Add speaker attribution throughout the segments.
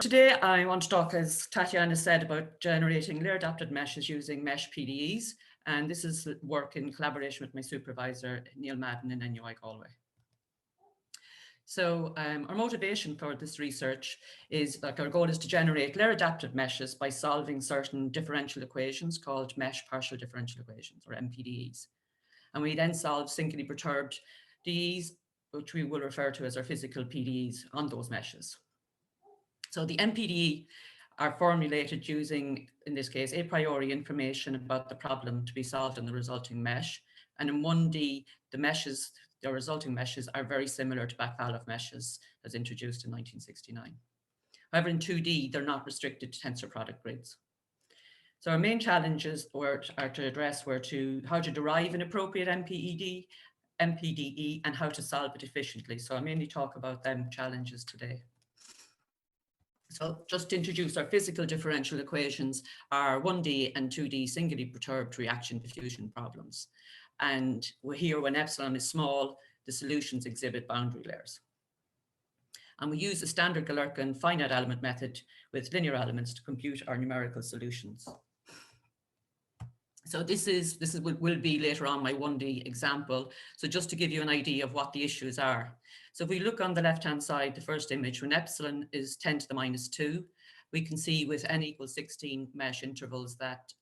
Speaker 1: Today I want to talk, as Tatiana said, about generating layer-adapted meshes using mesh PDEs, and this is work in collaboration with my supervisor, Neil Madden in NUI Galway. So our motivation for this research is, our goal is to generate layer-adapted meshes by solving certain differential equations called mesh partial differential equations, or MPDEs. And we then solve singly perturbed DEs, which we will refer to as our physical PDEs, on those meshes. So the MPDE are formulated using, in this case, a priori information about the problem to be solved in the resulting mesh. And in 1D, the resulting meshes are very similar to back-Faloff meshes as introduced in 1969. However, in 2D, they're not restricted to tensor product grids. So our main challenges are to address how to derive an appropriate MPDE, and how to solve it efficiently. So I'll mainly talk about them challenges today. So just to introduce, our physical differential equations are 1D and 2D singly perturbed reaction diffusion problems. And we're here when epsilon is small, the solutions exhibit boundary layers. And we use the standard Galerkin finite element method with linear elements to compute our numerical solutions. So this will be later on my 1D example. So just to give you an idea of what the issues are. So if we look on the left-hand side, the first image, when epsilon is 10 to the minus 2, we can see with n equals 16 mesh intervals that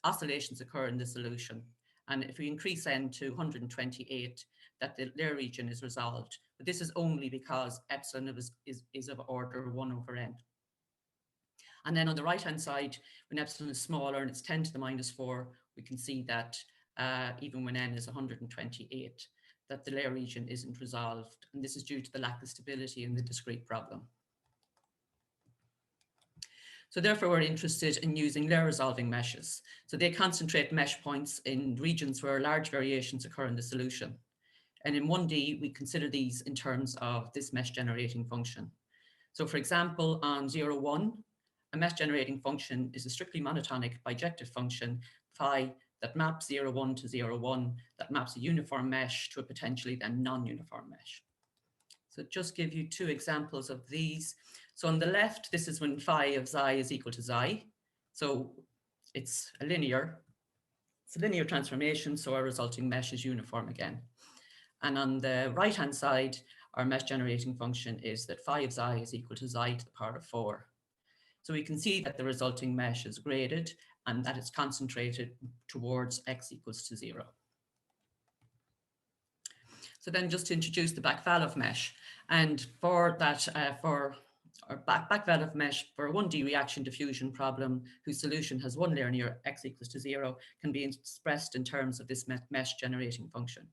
Speaker 1: oscillations occur in the solution. And if we increase n to 128, that the layer region is resolved. But this is only because epsilon is of order 1 over n. And then on the right-hand side, when epsilon is smaller and it's 10 to the minus 4, we can see that even when n is 128, that the layer region isn't resolved. And this is due to the lack of stability in the discrete problem. So therefore, we're interested in using layer resolving meshes. So they concentrate mesh points in regions where large variations occur in the solution. And in 1D, we consider these in terms of this mesh generating function. So for example, on 0, 1, a mesh generating function is a strictly monotonic bijective function phi that maps 0, 1 to 0, 1, that maps a uniform mesh to a potentially then non-uniform mesh. So just give you two examples of these. So on the left, this is when phi of xi is equal to xi. So it's a linear transformation, so our resulting mesh is uniform again. And on the right-hand side, our mesh generating function is that phi of xi is equal to xi to the power of 4. So we can see that the resulting mesh is graded and that it's concentrated towards x equals to 0. So then just to introduce the back-Faloff mesh, and for that, for our back-Faloff mesh for a 1D reaction diffusion problem whose solution has one layer near x equals to 0 can be expressed in terms of this mesh generating function.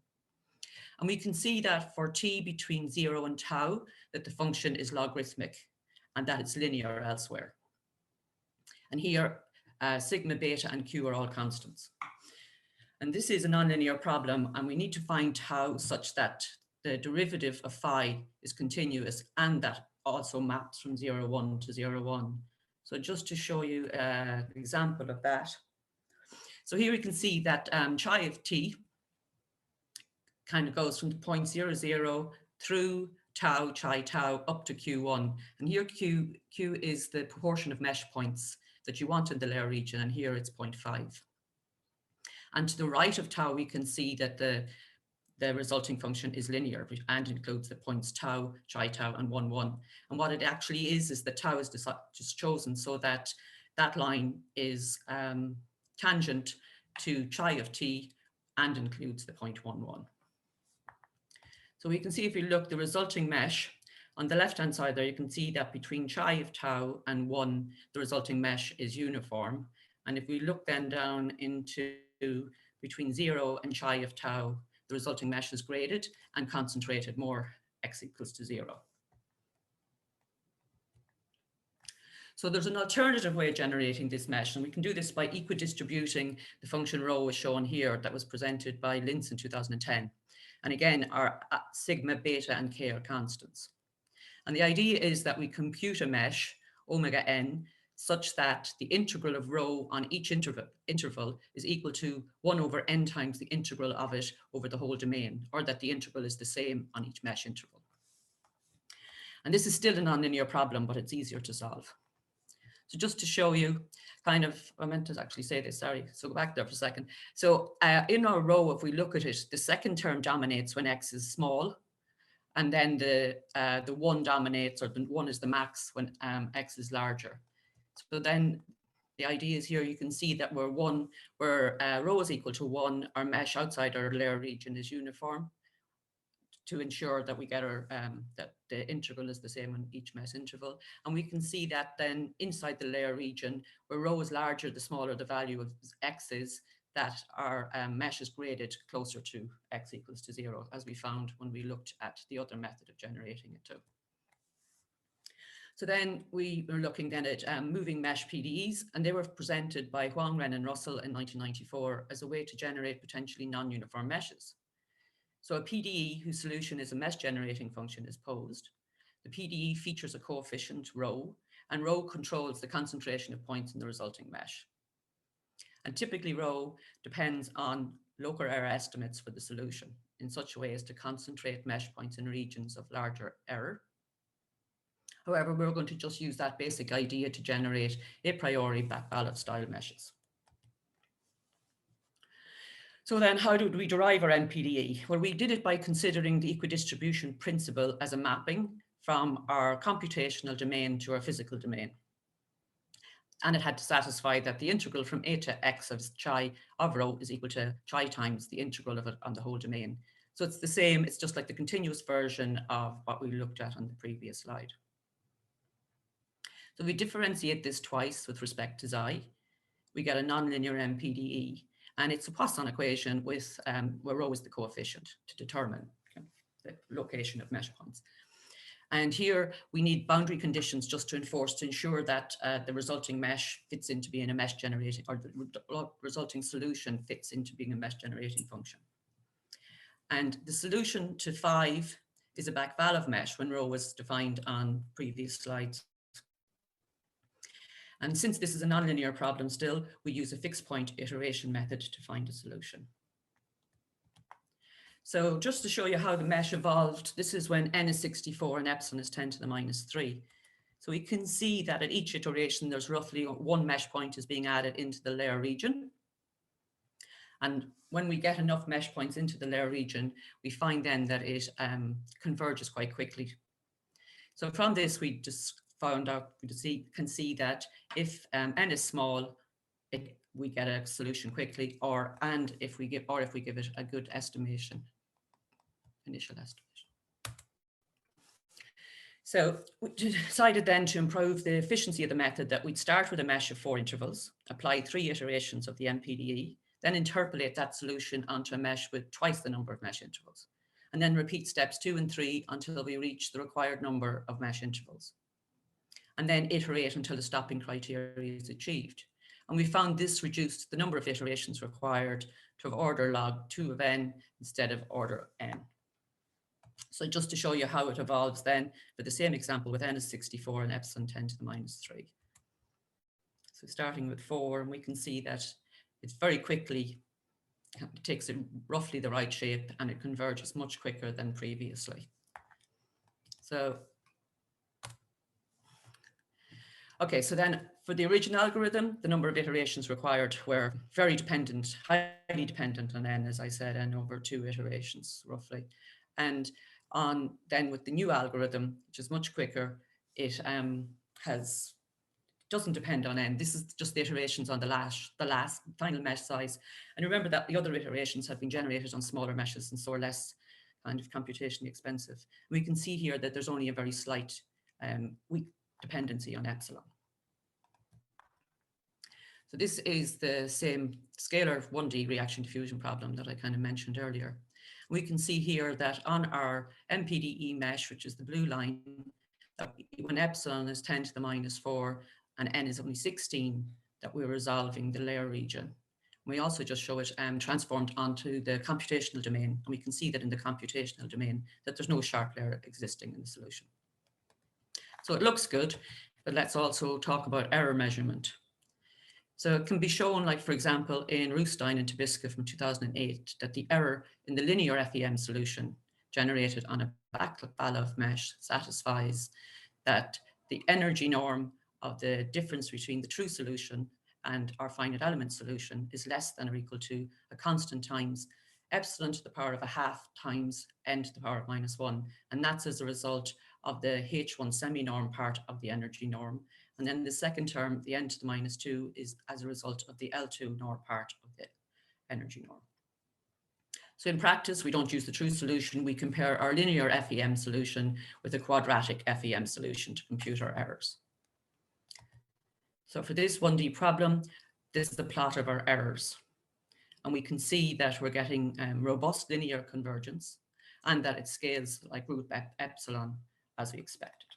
Speaker 1: And we can see that for t between 0 and tau, that the function is logarithmic and that it's linear elsewhere. And here, sigma, beta, and q are all constants. And this is a nonlinear problem, and we need to find tau such that the derivative of phi is continuous and that also maps from 0, 1 to 0, 1. So just to show you an example of that. So here we can see that chi of t kind of goes from the point 0, 0 through tau, chi tau, up to q1. And here q is the proportion of mesh points that you want in the layer region, and here it's 0.5. And to the right of tau, we can see that the resulting function is linear and includes the points tau, chi tau, and 1, 1. And what it actually is that tau is just chosen so that that line is tangent to chi of t and includes the point 1, 1. So we can see if you look, the resulting mesh, on the left-hand side there, you can see that between chi of tau and 1, the resulting mesh is uniform. And if we look then down into between 0 and chi of tau, the resulting mesh is graded and concentrated more x equals to 0. So there's an alternative way of generating this mesh, and we can do this by equidistributing the function rho as shown here that was presented by Linz in 2010. And again, our sigma, beta, and k are constants. And the idea is that we compute a mesh, omega n, such that the integral of rho on each interval is equal to 1 over n times the integral of it over the whole domain, or that the integral is the same on each mesh interval. And this is still a nonlinear problem, but it's easier to solve. So just to show you kind of, I meant to actually say this, sorry. So go back there for a second. So in our row, if we look at it, the second term dominates when X is small. And then the 1 dominates, or the 1 is the max when X is larger. So then the idea is here, you can see that where rho is equal to 1, our mesh outside our layer region is uniform, to ensure that we get our that the integral is the same on each mesh interval. And we can see that then inside the layer region, where rho is larger, the smaller the value of X is, that our mesh is graded closer to X equals to 0, as we found when we looked at the other method of generating it too. So then we were looking then at moving mesh PDEs, and they were presented by Huang, Ren and Russell in 1994 as a way to generate potentially non-uniform meshes. So a PDE whose solution is a mesh generating function is posed. The PDE features a coefficient rho, and rho controls the concentration of points in the resulting mesh. And typically rho depends on local error estimates for the solution in such a way as to concentrate mesh points in regions of larger error. However, we're going to just use that basic idea to generate a priori back ballot style meshes. So then how did we derive our NPDE? Well, we did it by considering the equidistribution principle as a mapping from our computational domain to our physical domain. And it had to satisfy that the integral from a to x of chi of rho is equal to chi times the integral of it on the whole domain. So it's the same, it's just like the continuous version of what we looked at on the previous slide. So we differentiate this twice with respect to xi. We get a nonlinear NPDE, and it's a Poisson equation with where rho is the coefficient to determine the location of mesh points. And here we need boundary conditions just to ensure that the resulting mesh fits into being a mesh generating, or the resulting solution fits into being a mesh generating function. And the solution to 5 is a back-Valov mesh when rho was defined on previous slides. And since this is a nonlinear problem still, we use a fixed point iteration method to find a solution. So just to show you how the mesh evolved, this is when n is 64 and epsilon is 10 to the minus 3. So we can see that at each iteration, there's roughly 1 mesh point is being added into the layer region. And when we get enough mesh points into the layer region, we find then that it converges quite quickly. So from this, we just found out, we can see that if n is small, we get a solution quickly, and if we give it a good estimation, initial estimation. So we decided then to improve the efficiency of the method that we'd start with a mesh of 4 intervals, apply 3 iterations of the NPDE, then interpolate that solution onto a mesh with twice the number of mesh intervals, and then repeat steps 2 and 3 until we reach the required number of mesh intervals, and then iterate until the stopping criteria is achieved. And we found this reduced the number of iterations required to have order log 2 of n instead of order n. So just to show you how it evolves then, for the same example with n is 64 and epsilon 10 to the minus 3. So starting with 4, and we can see that it's very quickly, it takes roughly the right shape and it converges much quicker than previously. So, okay, so then for the original algorithm, the number of iterations required were very dependent, highly dependent on n, as I said, n over 2 iterations roughly. And then with the new algorithm, which is much quicker, it doesn't depend on n. This is just the iterations on the last final mesh size. And remember that the other iterations have been generated on smaller meshes and so are less kind of computationally expensive. We can see here that there's only a very slight weak dependency on epsilon. So this is the same scalar 1D reaction diffusion problem that I kind of mentioned earlier. We can see here that on our NPDE mesh, which is the blue line, that when epsilon is 10 to the minus 4 and n is only 16, that we're resolving the layer region. We also just show it transformed onto the computational domain. And we can see that in the computational domain that there's no sharp layer existing in the solution. So it looks good, but let's also talk about error measurement. So it can be shown, like, for example, in Roisin and Tobisca from 2008, that the error in the linear FEM solution generated on a back-valve mesh satisfies that the energy norm of the difference between the true solution and our finite element solution is less than or equal to a constant times epsilon to the power of a half times n to the power of -1. And that's as a result of the H1 semi-norm part of the energy norm. And then the second term, the n to the -2, is as a result of the L2 norm part of the energy norm. So in practice, we don't use the true solution. We compare our linear FEM solution with a quadratic FEM solution to compute our errors. So for this 1D problem, this is the plot of our errors. And we can see that we're getting robust linear convergence and that it scales like root epsilon as we expected.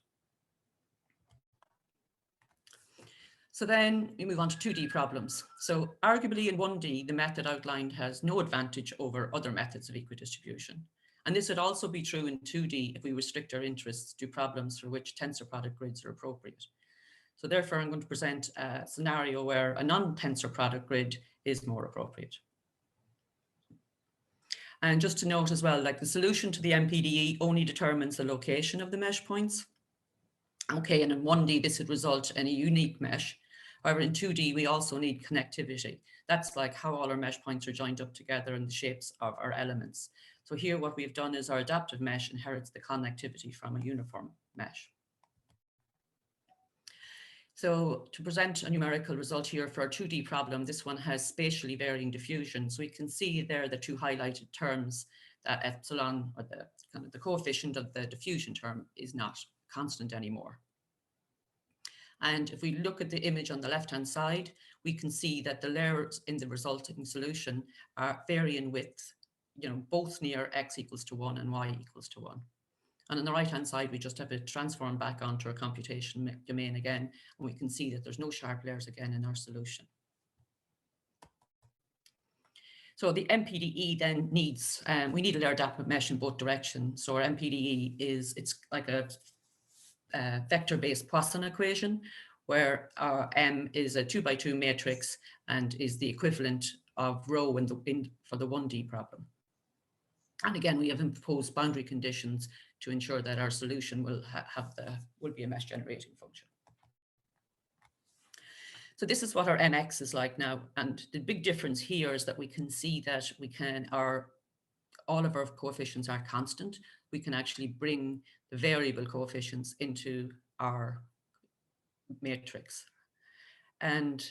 Speaker 1: So then we move on to 2D problems. So arguably in 1D, the method outlined has no advantage over other methods of equidistribution. And this would also be true in 2D if we restrict our interests to problems for which tensor product grids are appropriate. So therefore, I'm going to present a scenario where a non-tensor product grid is more appropriate. And just to note as well, like the solution to the MPDE only determines the location of the mesh points. Okay, and in 1D, this would result in a unique mesh. However, in 2D, we also need connectivity. That's like how all our mesh points are joined up together and the shapes of our elements. So here, what we've done is our adaptive mesh inherits the connectivity from a uniform mesh. So to present a numerical result here for our 2D problem, this one has spatially varying diffusion. So we can see there the two highlighted terms, that epsilon, or the kind of the coefficient of the diffusion term, is not constant anymore. And if we look at the image on the left-hand side, we can see that the layers in the resulting solution are varying with, both near x equals to 1 and y equals to 1. And on the right-hand side, we just have it transformed back onto our computation domain again, and we can see that there's no sharp layers again in our solution. So the MPDE then needs, we need a layer adaptive mesh in both directions. So our MPDE it's like a vector-based Poisson equation, where our M is a 2x2 matrix and is the equivalent of rho for the 1D problem. And again, we have imposed boundary conditions to ensure that our solution will be a mesh generating function. So this is what our MX is like now. And the big difference here is that we can see that all of our coefficients are constant. We can actually bring the variable coefficients into our matrix. And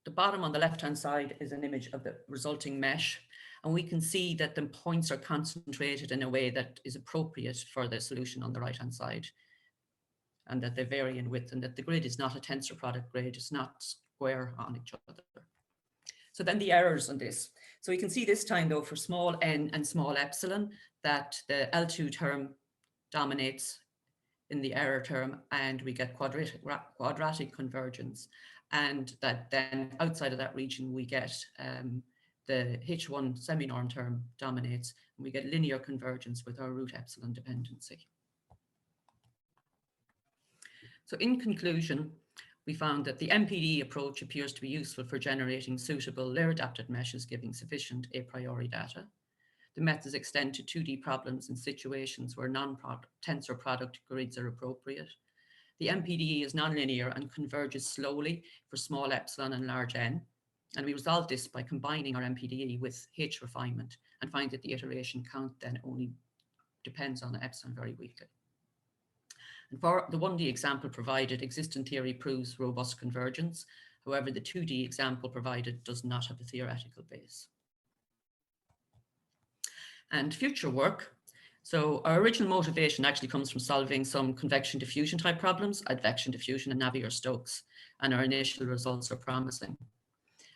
Speaker 1: the bottom on the left-hand side is an image of the resulting mesh. And we can see that the points are concentrated in a way that is appropriate for the solution on the right-hand side, and that they vary in width, and that the grid is not a tensor product grid, it's not square on each other. So then the errors on this. So we can see this time though for small n and small epsilon that the L2 term dominates in the error term, and we get quadratic convergence, and that then outside of that region we get the H1 semi-norm term dominates, and we get linear convergence with our root epsilon dependency. So in conclusion, we found that the MPDE approach appears to be useful for generating suitable layer-adapted meshes giving sufficient a priori data. The methods extend to 2D problems in situations where non-tensor product grids are appropriate. The MPDE is nonlinear and converges slowly for small epsilon and large n. And we resolve this by combining our MPDE with H refinement and find that the iteration count then only depends on epsilon very weakly. And for the 1D example provided, existent theory proves robust convergence. However, the 2D example provided does not have a theoretical base. And future work. So our original motivation actually comes from solving some convection diffusion type problems, advection diffusion and Navier-Stokes, and our initial results are promising.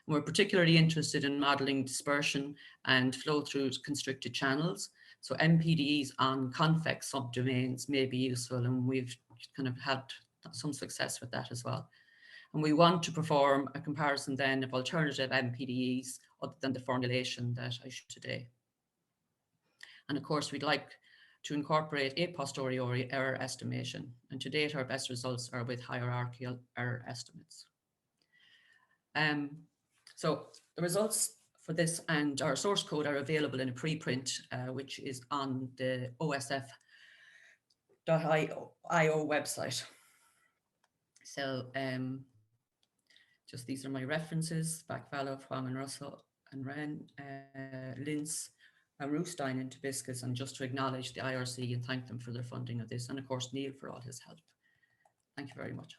Speaker 1: We're particularly interested in modeling dispersion and flow through constricted channels. So MPDEs on convex subdomains may be useful, and we've kind of had some success with that as well. And we want to perform a comparison then of alternative MPDEs other than the formulation that I showed today. And of course, we'd like to incorporate a posteriori error estimation. And to date, our best results are with hierarchical error estimates. So the results for this, and our source code are available in a preprint, which is on the osf.io website. So just these are my references: Backvalov, Huang and Russell and Wren, Linz, and Roisin and Tobiscus, and just to acknowledge the IRC and thank them for their funding of this, and of course Neil for all his help. Thank you very much.